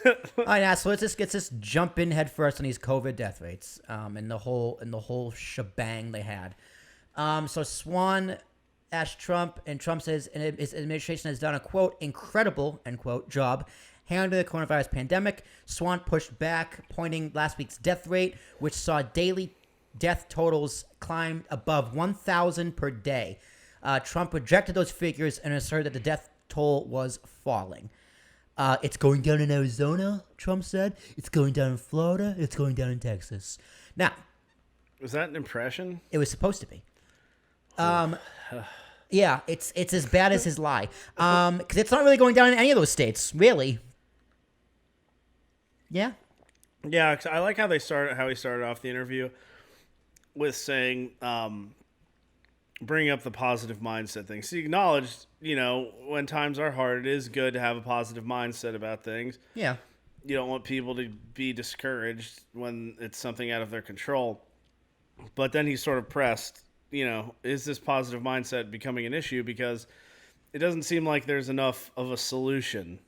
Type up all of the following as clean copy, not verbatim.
All right, now so let's just jump in head first on these COVID death rates, and the whole shebang they had. So Swan asked Trump, and Trump says his administration has done a quote incredible end quote job handling the coronavirus pandemic. Swan pushed back, pointing last week's death rate, which saw daily death totals climb above 1,000 per day. Trump rejected those figures and asserted that the death toll was falling. It's going down in Arizona, Trump said. It's going down in Florida. It's going down in Texas. Now, was that an impression? it was supposed to be. Yeah, it's as bad as his lie. Because it's not really going down in any of those states, really. Yeah. Yeah, 'cause I like how he started off the interview with saying, bring up the positive mindset thing. So he acknowledged, when times are hard, it is good to have a positive mindset about things. Yeah. You don't want people to be discouraged when it's something out of their control. But then he sort of pressed, is this positive mindset becoming an issue? Because it doesn't seem like there's enough of a solution,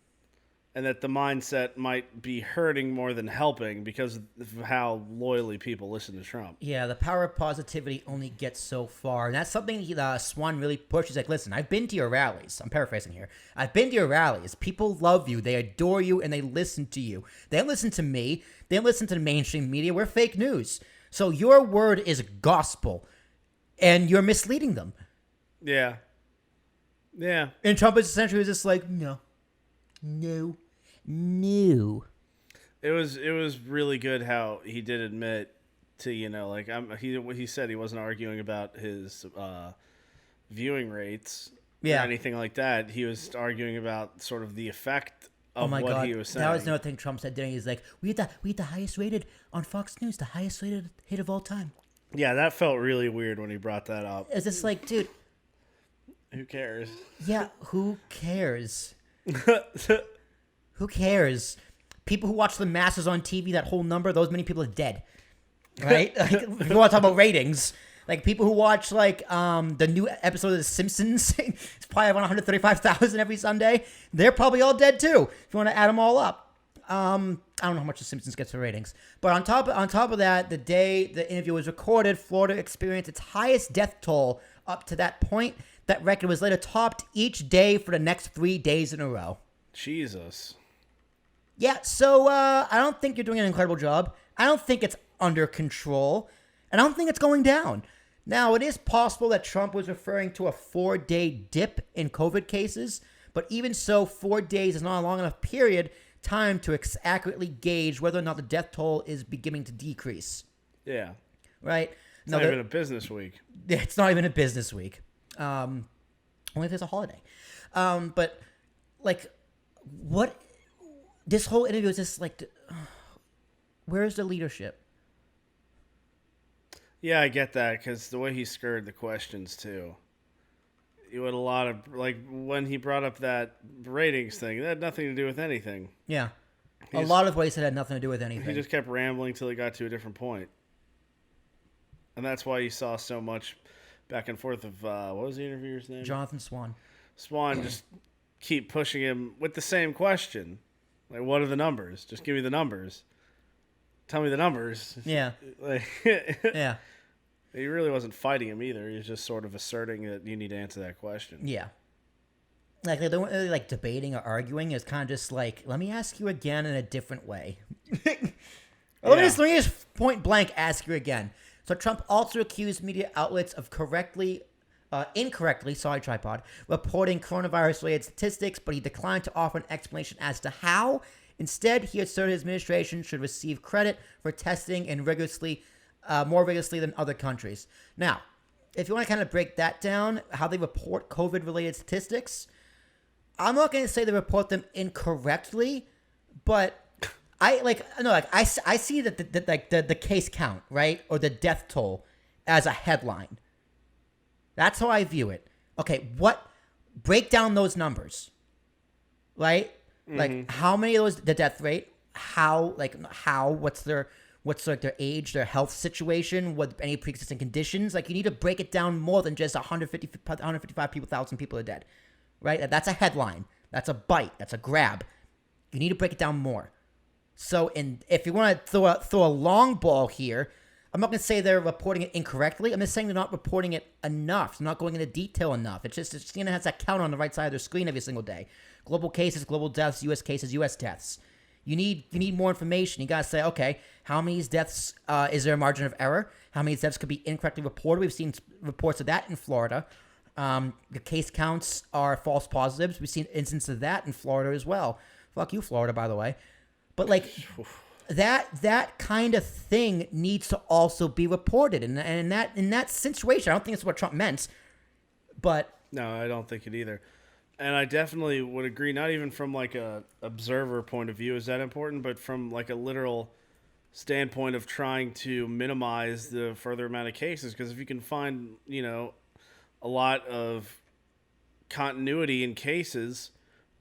and that the mindset might be hurting more than helping because of how loyally people listen to Trump. Yeah, the power of positivity only gets so far. And that's something Swan really pushes. Like, listen, I've been to your rallies. I'm paraphrasing here. I've been to your rallies. People love you. They adore you, and they listen to you. They don't listen to me. They don't listen to the mainstream media. We're fake news. So your word is gospel, and you're misleading them. Yeah. Yeah. And Trump is essentially just like, no. It was really good how he did admit to, he said he wasn't arguing about his viewing rates or anything like that. He was arguing about sort of the effect of what he was saying. That was another thing Trump said during. He's like, we had the highest rated on Fox News, the highest rated hit of all time. Yeah, that felt really weird when he brought that up. It's just like, dude, who cares? Yeah, who cares? Who cares? People who watch the masses on TV, that whole number, those many people are dead, right? Like, if you want to talk about ratings, like people who watch the new episode of The Simpsons, it's probably 135,000 every Sunday. They're probably all dead too. If you want to add them all up, I don't know how much The Simpsons gets for ratings, but on top of that, the day the interview was recorded, Florida experienced its highest death toll up to that point. That record was later topped each day for the next 3 days in a row. Jesus. Yeah, so I don't think you're doing an incredible job. I don't think it's under control. And I don't think it's going down. Now, it is possible that Trump was referring to a 4-day dip in COVID cases. But even so, 4 days is not a long enough time to accurately gauge whether or not the death toll is beginning to decrease. Yeah. Right? It's not even a business week. It's not even a business week. Only if there's a holiday. But, what... This whole interview is just like, where's the leadership? Yeah, I get that, because the way he skirted the questions, too. You had a lot of, when he brought up that ratings thing, that had nothing to do with anything. Yeah. A lot of ways it had nothing to do with anything. He just kept rambling till he got to a different point. And that's why you saw so much back and forth of, what was the interviewer's name? Jonathan Swan. Swan just keep pushing him with the same question. Like, what are the numbers? Just give me the numbers. Tell me the numbers. Yeah. Yeah. He really wasn't fighting him either. He was just sort of asserting that you need to answer that question. Yeah. Like, they weren't really, debating or arguing. It was kind of just like, let me ask you again in a different way. Let me just point blank ask you again. So Trump also accused media outlets of incorrectly, reporting coronavirus-related statistics, but he declined to offer an explanation as to how. Instead, he asserted his administration should receive credit for testing and more rigorously than other countries. Now, if you want to kind of break that down, how they report COVID-related statistics, I'm not going to say they report them incorrectly, but I see the case count, right, or the death toll as a headline. That's how I view it. Okay, break down those numbers, right? Mm-hmm. Like, how many of those, the death rate, what's their age, their health situation, what any pre-existing conditions. Like, you need to break it down more than just 1,000 people are dead, right? That's a headline. That's a bite. That's a grab. You need to break it down more. So, if you want to throw a long ball here, I'm not going to say they're reporting it incorrectly. I'm just saying they're not reporting it enough. They're not going into detail enough. It's CNN has that count on the right side of their screen every single day. Global cases, global deaths, U.S. cases, U.S. deaths. You need more information. You got to say, okay, how many deaths is there a margin of error? How many deaths could be incorrectly reported? We've seen reports of that in Florida. The case counts are false positives. We've seen instances of that in Florida as well. Fuck you, Florida, by the way. But like that kind of thing needs to also be reported. And in that situation, I don't think it's what Trump meant. But no, I don't think it either. And I definitely would agree, not even from like a observer point of view is that important, but from like a literal standpoint of trying to minimize the further amount of cases. Because if you can find, a lot of continuity in cases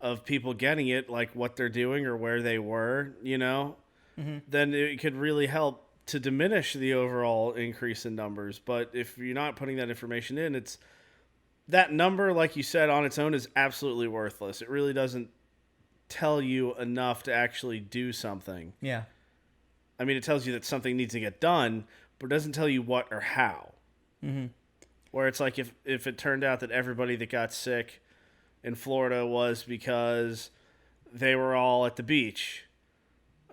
of people getting it, like what they're doing or where they were, then it could really help to diminish the overall increase in numbers. But if you're not putting that information in, it's that number, like you said, on its own is absolutely worthless. It really doesn't tell you enough to actually do something. Yeah. I mean, it tells you that something needs to get done, but it doesn't tell you what or how. Mm-hmm. Where it's like if it turned out that everybody that got sick in Florida was because they were all at the beach.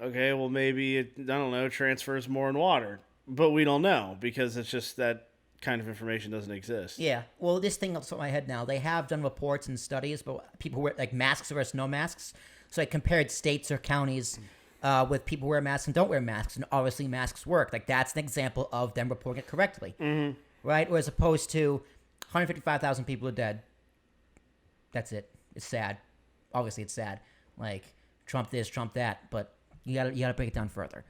Okay, well, maybe it, I don't know, transfers more in water. But we don't know because it's just that kind of information doesn't exist. Yeah. Well, this thing off my head now, they have done reports and studies about people who wear like masks versus no masks. So I compared states or counties with people who wear masks and don't wear masks. And obviously masks work. Like that's an example of them reporting it correctly. Mm-hmm. Right? Whereas opposed to 155,000 people are dead. That's it. It's sad. Obviously, it's sad. Like Trump this, Trump that, but you gotta break it down further.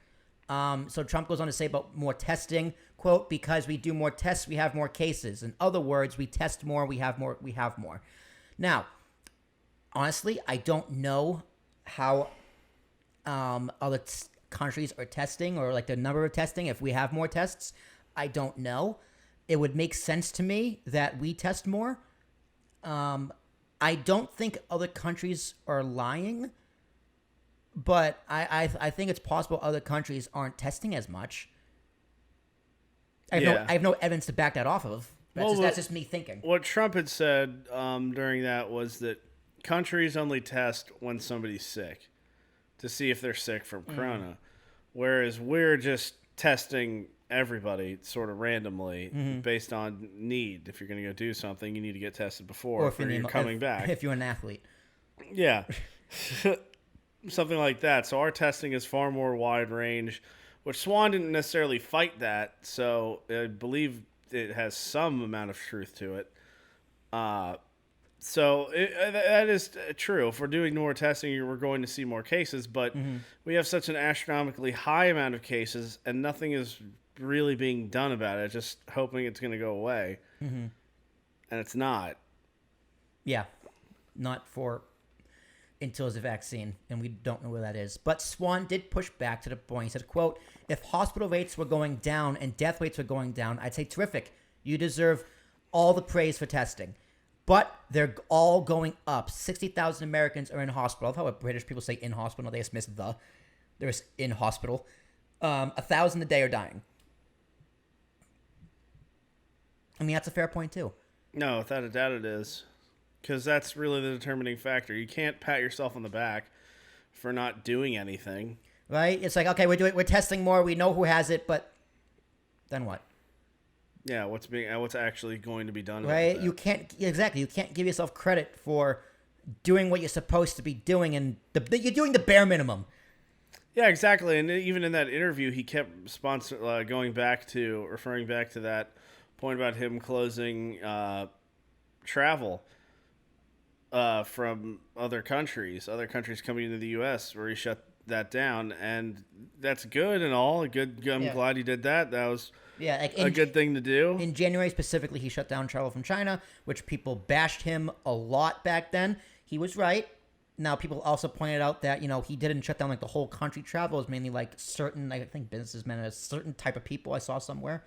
So Trump goes on to say about more testing, quote, because we do more tests, we have more cases. In other words, we test more, we have more. Now, honestly, I don't know how other countries are testing or like the number of testing. If we have more tests, I don't know. It would make sense to me that we test more. I don't think other countries are lying, but I think it's possible other countries aren't testing as much. I have no evidence to back that off of. That's just me thinking. What Trump had said during that was that countries only test when somebody's sick to see if they're sick from corona, whereas we're just testing everybody sort of randomly based on need. If you're going to go do something, you need to get tested before or you're coming back. If you're an athlete. Yeah. Something like that. So our testing is far more wide range, which Swan didn't necessarily fight that. So I believe it has some amount of truth to it. So that is true. If we're doing more testing, we're going to see more cases. But we have such an astronomically high amount of cases, and nothing is really being done about it. Just hoping it's going to go away. And it's not. Yeah. Not for until there's a vaccine, and we don't know where that is. But Swan did push back to the point. He said, quote, if hospital rates were going down and death rates were going down, I'd say terrific. You deserve all the praise for testing. But they're all going up. 60,000 Americans are in hospital. I love how British people say in hospital. They just miss the. They're in hospital. 1,000 a day are dying. I mean, that's a fair point, too. No, without a doubt it is. Because that's really the determining factor. You can't pat yourself on the back for not doing anything. Right? It's like, okay, we're testing more. We know who has it, but then what? Yeah, what's actually going to be done? Right? You can't give yourself credit for doing what you're supposed to be doing, and you're doing the bare minimum. Yeah, exactly. And even in that interview, he kept referring back to that point about him closing travel from other countries coming into the U.S., where he shut that down, and that's good and all. I'm glad he did that. That was a good thing to do. In January specifically, he shut down travel from China, which people bashed him a lot back then. He was right. Now, people also pointed out that, he didn't shut down like the whole country travel. It was mainly like certain, I think businessmen and a certain type of people I saw somewhere.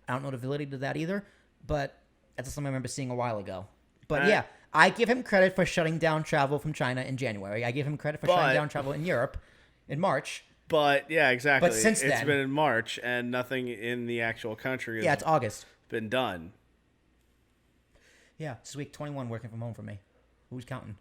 I don't know the validity to that either, but that's something I remember seeing a while ago. But yeah, I give him credit for shutting down travel from China in January. I give him credit for shutting down travel in Europe in March. But yeah, exactly. But since it's then, been in March, and nothing in the actual country yeah, has it's August. been done. Yeah, this week 21 working from home for me. Who's counting?